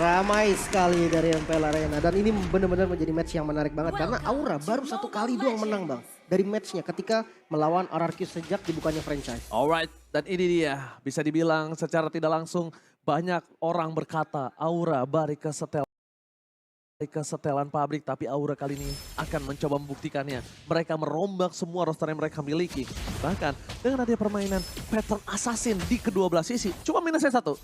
Ramai sekali dari MPL Arena dan ini benar-benar menjadi match yang menarik banget karena Aura baru satu kali doang menang bang dari matchnya ketika melawan RRQ sejak dibukanya franchise. Alright, dan ini dia bisa dibilang secara tidak langsung banyak orang berkata Aura balik ke setelan pabrik, tapi Aura kali ini akan mencoba membuktikannya. Mereka merombak semua roster yang mereka miliki. Bahkan dengan adanya permainan pattern assassin di kedua belah sisi, cuma minusnya satu.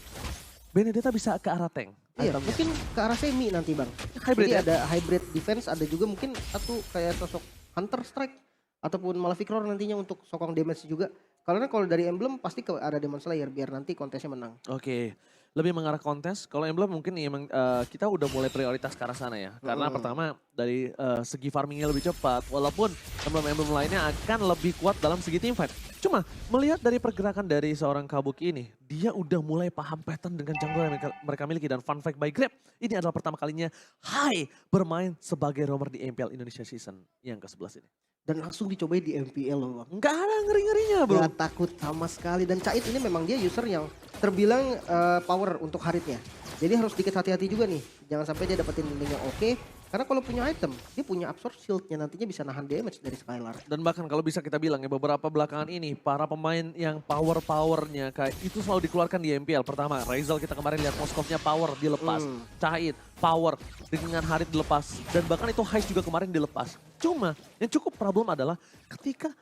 Benedetta bisa ke arah tank. Iya, itemnya. mungkin ke arah semi nanti bang. Hybrid Jadi ya? ada hybrid defense, ada juga mungkin satu kayak sosok Hunter Strike ataupun Malefic Roar nantinya untuk sokong damage juga. Karena kalau dari Emblem pasti ke arah Demon Slayer biar nanti kontesnya menang. Oke, lebih mengarah kontes. Kalau Emblem mungkin emang kita udah mulai prioritas ke arah sana ya. Karena pertama dari segi farmingnya lebih cepat. Walaupun emblem-emblem lainnya akan lebih kuat dalam segi teamfight. Cuma melihat dari pergerakan dari seorang Kabuki ini, dia udah mulai paham pattern dengan jungle yang mereka miliki. Dan fun fact by Grab, ini adalah pertama kalinya Hai bermain sebagai roamer di MPL Indonesia Season yang ke-11 ini. Dan langsung dicobain di MPL loh bang. Nggak ada ngeri-ngerinya bro. Gak takut sama sekali dan Cait ini memang dia user yang terbilang power untuk haritnya. Jadi harus sedikit hati-hati juga nih. Jangan sampai dia dapetin link yang oke. Karena kalau punya item, dia punya absorb shieldnya nantinya bisa nahan damage dari Skylar. Dan bahkan kalau bisa kita bilang ya beberapa belakangan ini para pemain yang power-powernya kayak itu selalu dikeluarkan di MPL. Pertama Rizal kita kemarin lihat Moskovnya power dilepas. Cait power dengan Harit dilepas. Dan bahkan itu Heist juga kemarin dilepas. Cuma yang cukup problem adalah ketika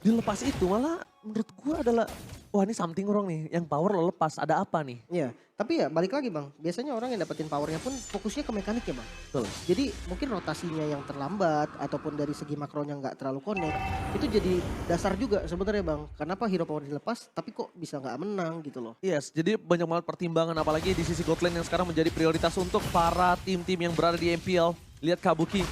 dilepas itu malah menurut gue adalah wah ini something wrong nih. Yang power lo lepas ada apa nih? Iya, tapi ya balik lagi bang. Biasanya orang yang dapetin powernya pun fokusnya ke mekaniknya bang. Betul. Jadi mungkin rotasinya yang terlambat ataupun dari segi makronya nggak terlalu connect. Itu jadi dasar juga sebenarnya bang. Kenapa hero power dilepas tapi kok bisa nggak menang gitu loh. Yes, jadi banyak banget pertimbangan apalagi di sisi Godland yang sekarang menjadi prioritas untuk para tim-tim yang berada di MPL. Lihat Kabuki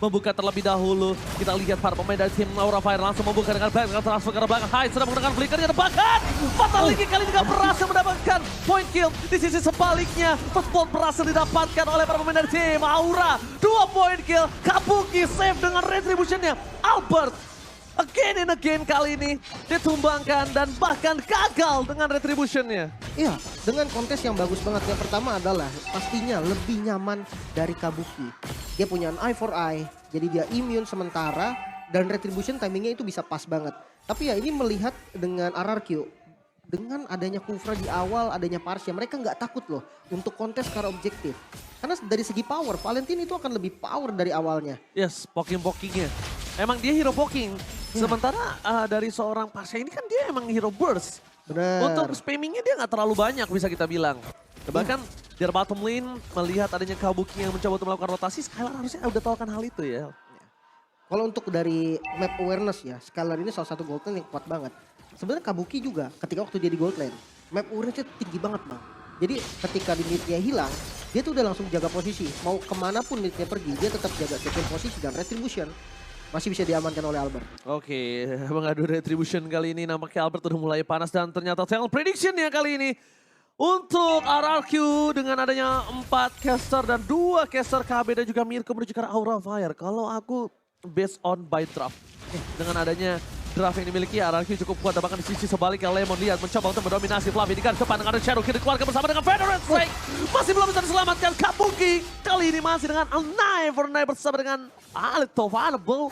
membuka terlebih dahulu. Kita lihat para pemain dari tim Aura Fire langsung membuka dengan baik, dengan transfer ke belakang. Hai sedang menggunakan flickernya dan bahkan Fatality kali ini gak berhasil mendapatkan point kill. Di sisi sebaliknya, first blood berhasil didapatkan oleh para pemain dari tim Aura. 2 point kill, Kabuki save dengan retributionnya. Albert again and again kali ini ditumbangkan dan bahkan gagal dengan retributionnya. Iya, dengan kontes yang bagus banget. Yang pertama adalah pastinya lebih nyaman dari Kabuki. Dia punya an eye for eye, jadi dia immune sementara dan retribution timingnya itu bisa pas banget. Tapi ya ini melihat dengan RRQ, dengan adanya Kufra di awal, adanya Parsya, mereka nggak takut loh untuk kontes secara objektif. Karena dari segi power, Valentine itu akan lebih power dari awalnya. Yes, poking-pokingnya. Emang dia hero poking. Sementara dari seorang Pasha ini kan dia emang hero burst. Benar. Untuk spammingnya dia nggak terlalu banyak bisa kita bilang. Bahkan di bottom lane melihat adanya Kabuki yang mencoba untuk melakukan rotasi, Skylar harusnya udah tahu kan hal itu ya. Kalau untuk dari map awareness ya, Skylar ini salah satu gold lane yang kuat banget. Sebenarnya Kabuki juga ketika waktu dia di gold lane, map awareness-nya tinggi banget bang. Jadi ketika di mid-nya hilang, dia tuh udah langsung jaga posisi. Mau kemanapun mid-nya pergi, dia tetap jaga second posisi dan retribution. Masih bisa diamankan oleh Albert. Oke, mengadu retribution kali ini nampaknya Albert udah mulai panas dan ternyata talent prediction-nya kali ini. Untuk RRQ dengan adanya 4 caster dan 2 caster KB dan juga Mirko menuju ke arah Aura Fire. Kalau aku based on by draft. Dengan adanya draft yang dimiliki RRQ cukup kuat. Bahkan di sisi sebaliknya Lemon lihat mencoba untuk mendominasi Fluffy. Di garis depan dengan ada Shadow Kid dikeluarkan bersama dengan Veteran Strike. Masih belum bisa diselamatkan Kabuki. Kali ini masih dengan Knife for Knife bersama dengan Alito Vanable.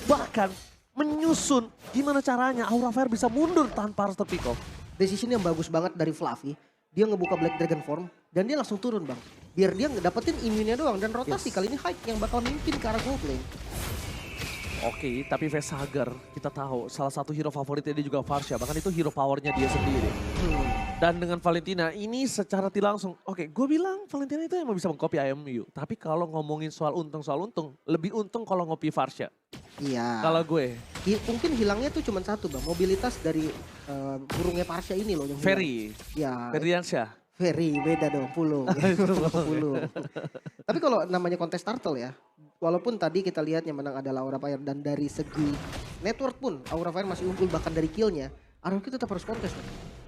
Bahkan menyusun gimana caranya Aura Fire bisa mundur tanpa harus terpick off. Decision yang bagus banget dari Fluffy. Dia ngebuka Black Dragon Form dan dia langsung turun bang. Biar dia dapetin imunnya doang dan rotasi kali ini Hyde yang bakal mimpin ke arah gold lane. Oke, tapi Vesagar kita tahu salah satu hero favoritnya dia juga Varsha. Bahkan itu hero powernya dia sendiri. Dan dengan Valentina ini secara tidak langsung, oke gue bilang Valentina itu emang bisa mengcopy IMU. Tapi kalau ngomongin soal untung, lebih untung kalau ngopi Varsha. Iya. Kalau gue. Mungkin hilangnya tuh cuma satu bang, mobilitas dari burungnya Parsha ini loh yang hilang. Ferry. Ya. Ferdiansyah. Ferry beda dong, Pulo. Pulo. Tapi kalau namanya kontes turtle ya, walaupun tadi kita lihat yang menang adalah Aura Fire dan dari segi network pun Aura Fire masih unggul bahkan dari killnya, RRQ tetap harus kontes.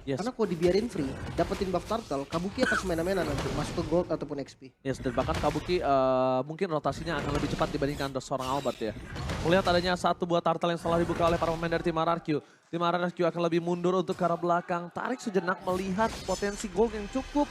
Yes. Karena kalau dibiarin free, dapetin buff turtle, Kabuki akan semena-mena nanti masuk ke gold ataupun XP. Yes, dan bahkan Kabuki mungkin rotasinya akan lebih cepat dibandingkan seorang Albert ya. Melihat adanya satu buah turtle yang salah dibuka oleh para pemain dari tim RRQ. Tim RRQ akan lebih mundur untuk ke arah belakang. Tarik sejenak melihat potensi gold yang cukup.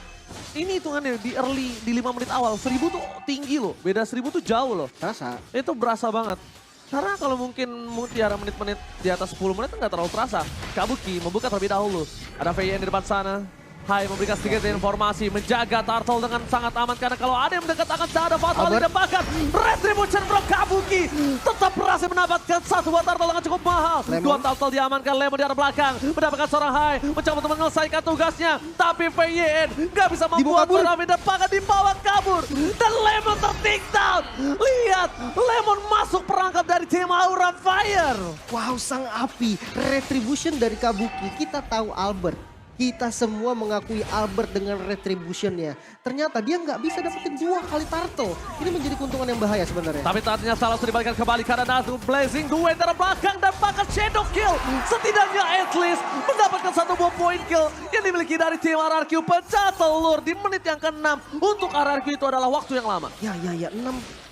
Ini hitungannya di early, di 5 menit awal. 1000 tuh tinggi loh, beda 1000 tuh jauh loh. Terasa. Itu berasa banget. Karena kalau mungkin tiara menit-menit di atas 10 menit nggak terlalu terasa. Kabuki membuka terlebih dahulu. Ada VN di depan sana. Hai memberikan sedikit informasi, menjaga turtle dengan sangat aman. Karena kalau ada yang mendekat akan ada fatal di depan. Retribution from Kabuki tetap berhasil mendapatkan satu buah turtle dengan cukup mahal. Dua turtle diamankan, Lemon di arah belakang. Mendapatkan seorang Hai, mencoba untuk menyelesaikan tugasnya. Tapi VN nggak bisa membuat seorang di depan, dibawa kabur. Dan Lemon tertake down. Lihat, Lemon masuk perangkap dari tim Aura Fire. Wow, sang api. Retribution dari Kabuki. Kita tahu Albert. Kita semua mengakui Albert dengan retributionnya. Ternyata dia nggak bisa dapetin 2 kali turtle. Ini menjadi keuntungan yang bahaya sebenarnya. Tapi ternyata salah sudah dibalikan kembali karena Natu Blazing Duet dari belakang dan bahkan Shadow Kill. Setidaknya at least mendapatkan satu buah point kill yang dimiliki dari tim RRQ. Pecah telur di menit yang ke-6. Untuk RRQ itu adalah waktu yang lama. Ya, 6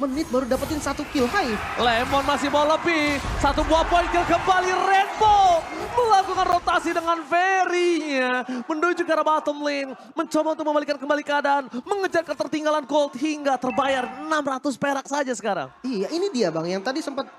menit baru dapetin 1 kill. Hai. Lemon masih mau lebih. Satu buah point kill kembali Rainbow. Melakukan rotasi dengan Very-nya. Menuju ke arah bottom lane. Mencoba untuk membalikan kembali keadaan. Mengejar ketertinggalan gold hingga terbayar 600 perak saja sekarang. Iya, ini dia Bang yang tadi sempat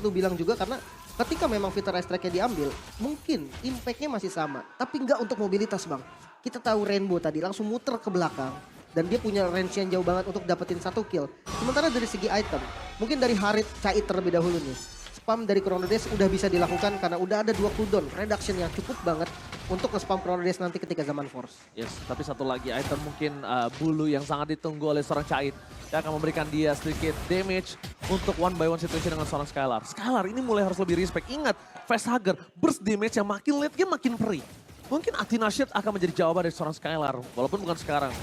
lu bilang juga karena ketika memang fitur ice track-nya diambil, mungkin impact-nya masih sama. Tapi nggak untuk mobilitas Bang. Kita tahu Rainbow tadi langsung muter ke belakang. Dan dia punya range yang jauh banget untuk dapetin 1 kill. Sementara dari segi item, mungkin dari Harit Cait terlebih dahulu nih. Spam dari Chrono Dash udah bisa dilakukan karena udah ada 2 cooldown. Reduction yang cukup banget untuk nge-spam Chrono Dash nanti ketika zaman Force. Yes, tapi satu lagi item mungkin bulu yang sangat ditunggu oleh seorang Cait. Dia akan memberikan dia sedikit damage untuk 1-by-1 situation dengan seorang Skylar. Skylar ini mulai harus lebih respect. Ingat, Facehugger burst damage yang makin late game makin perih. Mungkin Athena Shield akan menjadi jawaban dari seorang Skylar, walaupun bukan sekarang.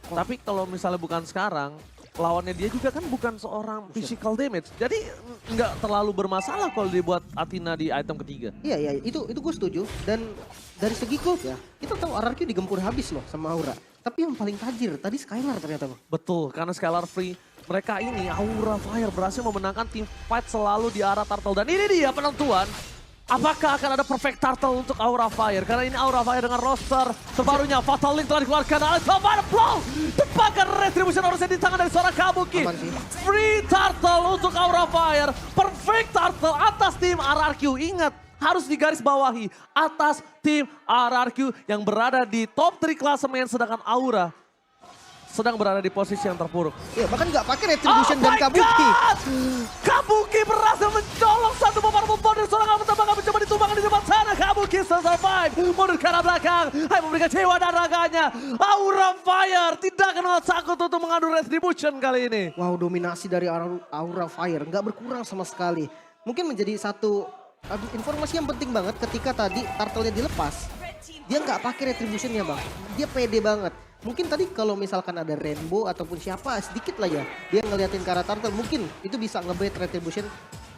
Tapi kalau misalnya bukan sekarang, lawannya dia juga kan bukan seorang physical damage. Jadi nggak terlalu bermasalah kalau dibuat Athena di item ketiga. Iya, itu gue setuju. Dan dari segi gold ya, kita tahu RRQ digempur habis loh sama Aura. Tapi yang paling tajir tadi Skylar ternyata Bang. Betul, karena Skylar free. Mereka ini Aura Fire berhasil memenangkan tim fight selalu di arah turtle. Dan ini dia penentuan. Apakah akan ada perfect turtle untuk Aura Fire? Karena ini Aura Fire dengan roster terbarunya. Fatal Link telah dikeluarkan oleh Tovar Blow. Tepakan retribution harusnya di tangan dari seorang Kabuki. Free turtle untuk Aura Fire. Perfect turtle atas tim RRQ. Ingat, harus digaris bawahi. Atas tim RRQ yang berada di top 3 klasemen. Sedangkan Aura sedang berada di posisi yang terpuruk. Iya, bahkan nggak pakai retribution dan Kabuki. God! Kabuki berhasil mencolong satu powerful bond dari seorang Albert Tabanga mencoba ditumbangkan di depan sana. Kabuki survive, mundur ke arah belakang. Hai memberikan jiwa dan raganya. Aura Fire tidak kenal takut untuk mengadu retribution kali ini. Wow, dominasi dari Aura Fire nggak berkurang sama sekali. Mungkin menjadi satu informasi yang penting banget ketika tadi turtle-nya dilepas. Dia nggak pakai retribution-nya Bang. Dia pede banget. Mungkin tadi kalau misalkan ada Rainbow ataupun siapa sedikit lah ya. Dia ngeliatin ke arah turtle mungkin itu bisa nge-bait retribution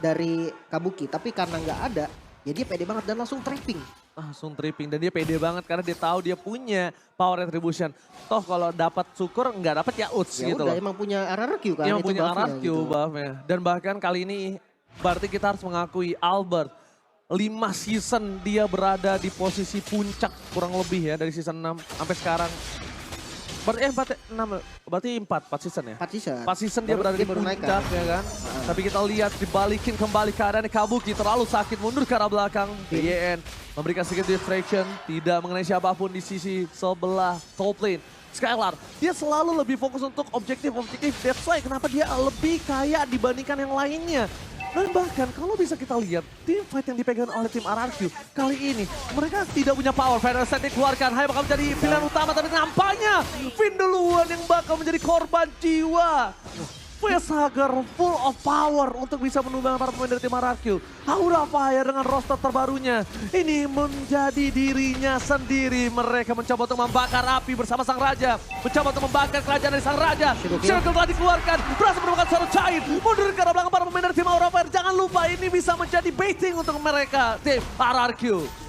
dari Kabuki. Tapi karena nggak ada ya dia pede banget dan langsung trapping. Langsung tripping dan dia pede banget karena dia tahu dia punya power retribution. Toh kalau dapat syukur nggak dapat ya uts Ya gitu udah loh. emang punya RRQ kan. Yang itu punya buff-nya RRQ gitu. buffnya. Dan bahkan kali ini berarti kita harus mengakui Albert 5 season dia berada di posisi puncak kurang lebih ya dari season 6 sampai sekarang. Berarti 4 season ya? 4 season. 4 season dia berada di baru puncak ya kan. Tapi kita lihat dibalikin kembali keadaannya Kabuki terlalu sakit mundur ke arah belakang. BYN memberikan sedikit distraction, tidak mengenai siapapun di sisi sebelah top lane. Skylar, dia selalu lebih fokus untuk objektif. That's why kenapa dia lebih kaya dibandingkan yang lainnya. Dan bahkan kalau bisa kita lihat tim fight yang dipegang oleh tim RRQ kali ini mereka tidak punya power. Fenerset dikeluarkan, Hai bakal menjadi pilihan utama tapi nampaknya Finn duluan yang bakal menjadi korban jiwa. Facehugger full of power untuk bisa menunggang para pemain dari tim RRQ. Aura Fire dengan roster terbarunya. Ini menjadi dirinya sendiri. Mereka mencoba untuk membakar api bersama Sang Raja. Mencoba untuk membakar kerajaan dari Sang Raja. Circle telah dikeluarkan. Berhasil menemukan seorang cair. Mundur ke arah belakang para pemain dari tim Aura Fire. Jangan lupa ini bisa menjadi baiting untuk mereka. Tim RRQ.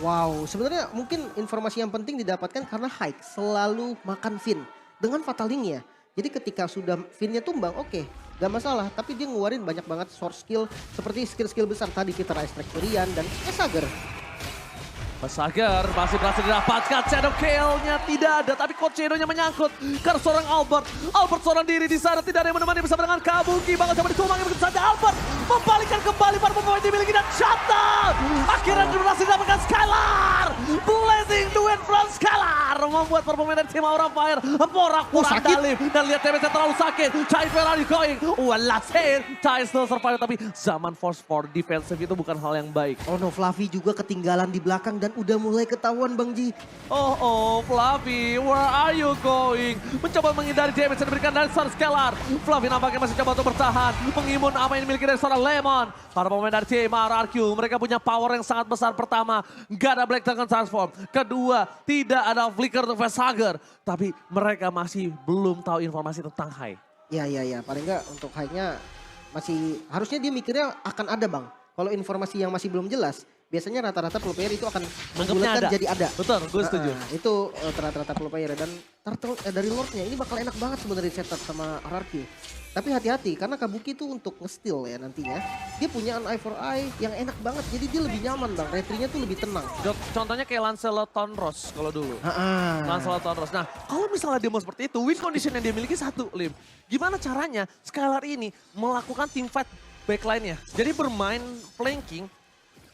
Wow, sebenarnya mungkin informasi yang penting didapatkan karena Haik selalu makan Finn dengan Fatal Link-nya. Jadi ketika sudah Finn-nya tumbang, oke, gak masalah. Tapi dia ngeluarin banyak banget source skill seperti skill-skill besar tadi Peter Strike Furian dan Facehugger. Facehugger masih berhasil didapatkan, shadow kill-nya tidak ada, tapi coach shadow-nya menyangkut karena seorang Albert. Albert seorang diri di sana, tidak ada yang menemani bersama dengan Kabuki. Bakal coba ditumbangi begitu saja, Albert membalikkan kembali para pemain dimiliki dan shutdown. Akhirnya berhasil didapatkan Skylar. Blazing duet from Skylar membuat para pemain dari tim Aura Fire porak-porak dalim. Dan lihat damage-nya terlalu sakit. Chai, where are you going? Last hit. Chai still survive, tapi zaman force for defensive itu bukan hal yang baik. Oh no, Fluffy juga ketinggalan di belakang dan udah mulai ketahuan Bang Ji. Oh, Fluffy, where are you going? Mencoba menghindari damage yang diberikan dari seorang Scalar. Fluffy nampaknya masih coba untuk bertahan. Mengimun apa yang dimiliki dari seorang Lemon. Para pemain dari tim RRQ, mereka punya power yang sangat besar. Pertama, gak ada Black Dragon Transform. Kedua, tidak ada Flicker untuk Facehugger. Tapi mereka masih belum tahu informasi tentang Hai. Ya, paling nggak untuk Hai-nya masih, harusnya dia mikirnya akan ada Bang. Kalau informasi yang masih belum jelas, biasanya rata-rata pro player itu akan membulatkan jadi ada. Betul, gue setuju. Itu rata-rata pro player dan dari Lordnya ini bakal enak banget sebenarnya setup sama RRQ. Tapi hati-hati karena Kabuki itu untuk nge-steal ya nantinya. Dia punya an eye for eye yang enak banget. Jadi dia lebih nyaman Bang, retrinya tuh lebih tenang. Contohnya kayak Lancelot Tonros kalau dulu. Lancelot Tonros. Nah kalau misalnya dia mau seperti itu, win condition yang dia miliki satu, Lim. Gimana caranya Skylar ini melakukan team fight backline-nya. Jadi bermain flanking.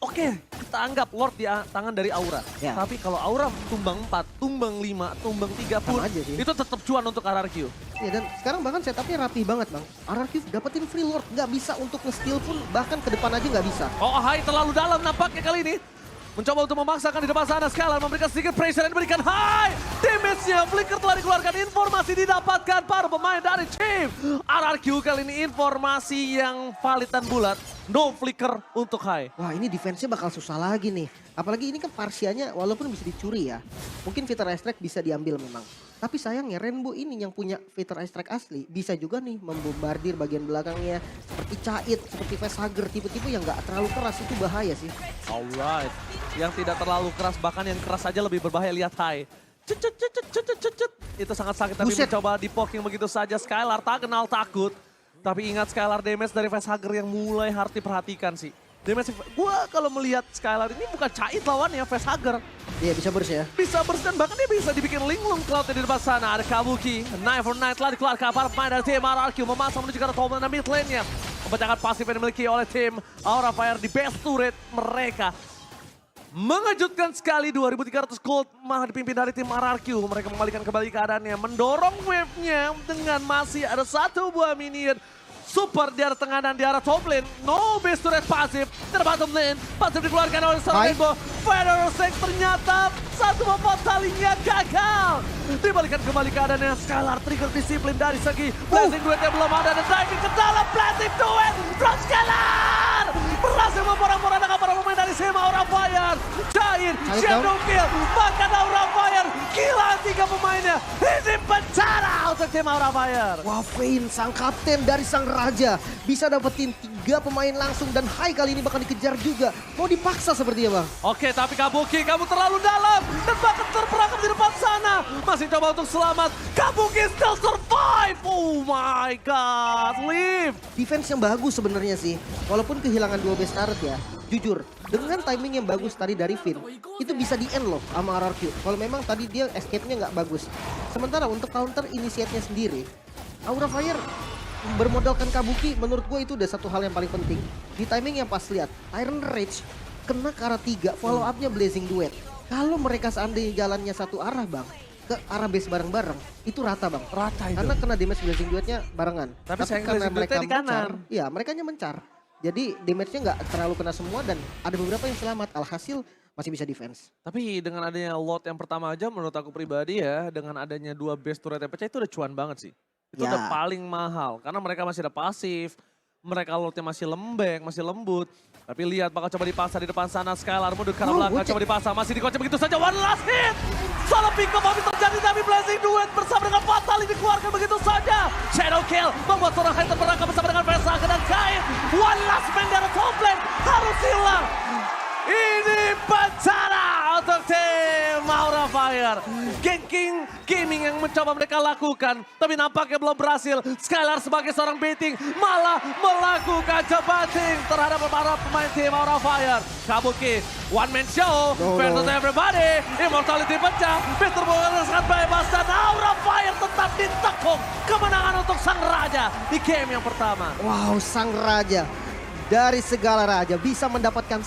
Oke, kita anggap Lord di tangan dari Aura. Ya. Tapi kalau Aura tumbang 4, tumbang 5, tumbang 3 pun aja sih. itu tetap cuan untuk RRQ. Ya dan sekarang bahkan setupnya rapi banget Bang. RRQ dapetin free Lord, nggak bisa untuk nge-steal pun bahkan ke depan aja nggak bisa. Oh, Hai terlalu dalam nampaknya kali ini. Mencoba untuk memaksakan di depan sana, Skylar memberikan sedikit pressure dan diberikan Hai. Damage-nya, Flicker telah dikeluarkan, informasi didapatkan para pemain dari tim RRQ kali ini informasi yang valid dan bulat. No Flicker untuk Hai. Wah ini defense-nya bakal susah lagi nih. Apalagi ini kan Parsianya walaupun bisa dicuri ya. Mungkin Fighter Strike bisa diambil memang. Tapi sayangnya Rainbow ini yang punya Fighter Strike asli bisa juga nih membombardir bagian belakangnya. Seperti Cait, seperti Facehugger, tipe-tipe yang gak terlalu keras itu bahaya sih. Alright, yang tidak terlalu keras bahkan yang keras saja lebih berbahaya, lihat Hai. Cet. Itu sangat sakit tapi Buset. mencoba di-poking begitu saja. Skylar tak kenal takut. Tapi ingat Skylar damage dari Facehugger yang mulai harus diperhatikan sih. Damage, gua kalau melihat Skylar ini bukan Cait lawannya, Facehugger. Iya bisa burst ya. Bisa burst dan bahkan dia bisa dibikin linglung cloud di depan sana. Ada Kabuki, Knife for Night telah dikeluarkan para pemain dari tim RRQ. Memasang menuju ke arah top dan mid lane-nya. Pemecahkan pasif yang dimiliki oleh tim Aura Fire di best turret mereka. Mengejutkan sekali 2.300 gold malah dipimpin dari tim RRQ. Mereka membalikan kembali keadaannya. Mendorong wave-nya dengan masih ada satu buah minion. Super di arah tengah dan di arah top lane. No base turret pasif. Di bottom lane. Pasif dikeluarkan oleh seorang Rainbow. Federer ternyata satu membuat talinya gagal. Dibalikan kembali keadaannya. Skylar trigger disiplin dari segi blazing duet yang belum ada. Dan diving ke dalam blazing duet from Skylar. Berhasil memporak-porandakan para pemain dari Sema Aura Fire. Giant, Shadow Kill, bahkan Aura Fire. Gila 3 pemainnya. Ini penjara untuk tim Aura Fire. Wah Vayne sang kapten dari sang raja bisa dapetin 3 pemain langsung dan Hai kali ini bakal dikejar juga. Mau dipaksa sepertinya Bang. Oke, tapi Kabuki, kamu terlalu dalam. Dan bahkan terperangkap di depan sana. Masih coba untuk selamat. Kabuki still survive. Oh my god, leave. Defense yang bagus sebenarnya sih. Walaupun kehilangan 2 base turret ya. Jujur, dengan timing yang bagus tadi dari Finn, itu bisa di-end loh sama RRQ. Kalau memang tadi dia escape-nya nggak bagus. Sementara untuk counter initiate-nya sendiri, Aura Fire bermodalkan Kabuki menurut gue itu udah satu hal yang paling penting. Di timing yang pas lihat, Iron Rage kena ke arah 3, follow up-nya Blazing Duet. Kalau mereka seandainya jalannya satu arah Bang, ke arah base bareng-bareng, itu rata Bang. Rata itu. Karena kena damage Blazing Duetnya barengan. Tapi sayang karena Blazing mereka Duetnya di kanan. mencar, iya mereka mencar. Jadi damage-nya nggak terlalu kena semua dan ada beberapa yang selamat. Alhasil masih bisa defense. Tapi dengan adanya lot yang pertama aja menurut aku pribadi ya, dengan adanya 2 base turret yang pecah itu udah cuan banget sih. Itu Ya. udah paling mahal. Karena mereka masih ada pasif. Mereka lordnya masih lembek, masih lembut. Tapi lihat bakal coba dipasang di depan sana. Skylar mundur ke arah belakang, Ucek. coba dipasang. Masih dikocok begitu saja. One last hit. Solo pick up habis terjadi tapi Blazing Duet bersama dengan Fatali dikeluarkan begitu saja. Shadow Kill membuat seorang Hunter berangkat bersama dengan Versaka dan Kain. One last man dari top lane harus hilang. Ini bencana untuk tim Aura Fire. Ganking gaming yang mencoba mereka lakukan. Tapi nampaknya belum berhasil. Skylar sebagai seorang baiting malah melakukan jebating terhadap para pemain tim Aura Fire. Kabuki, one man show versus everybody. Immortality pecah. Mr. Bowen sangat bebas dan Aura Fire tetap ditekuk. Kemenangan untuk sang raja di game yang pertama. Wow, sang raja dari segala raja bisa mendapatkan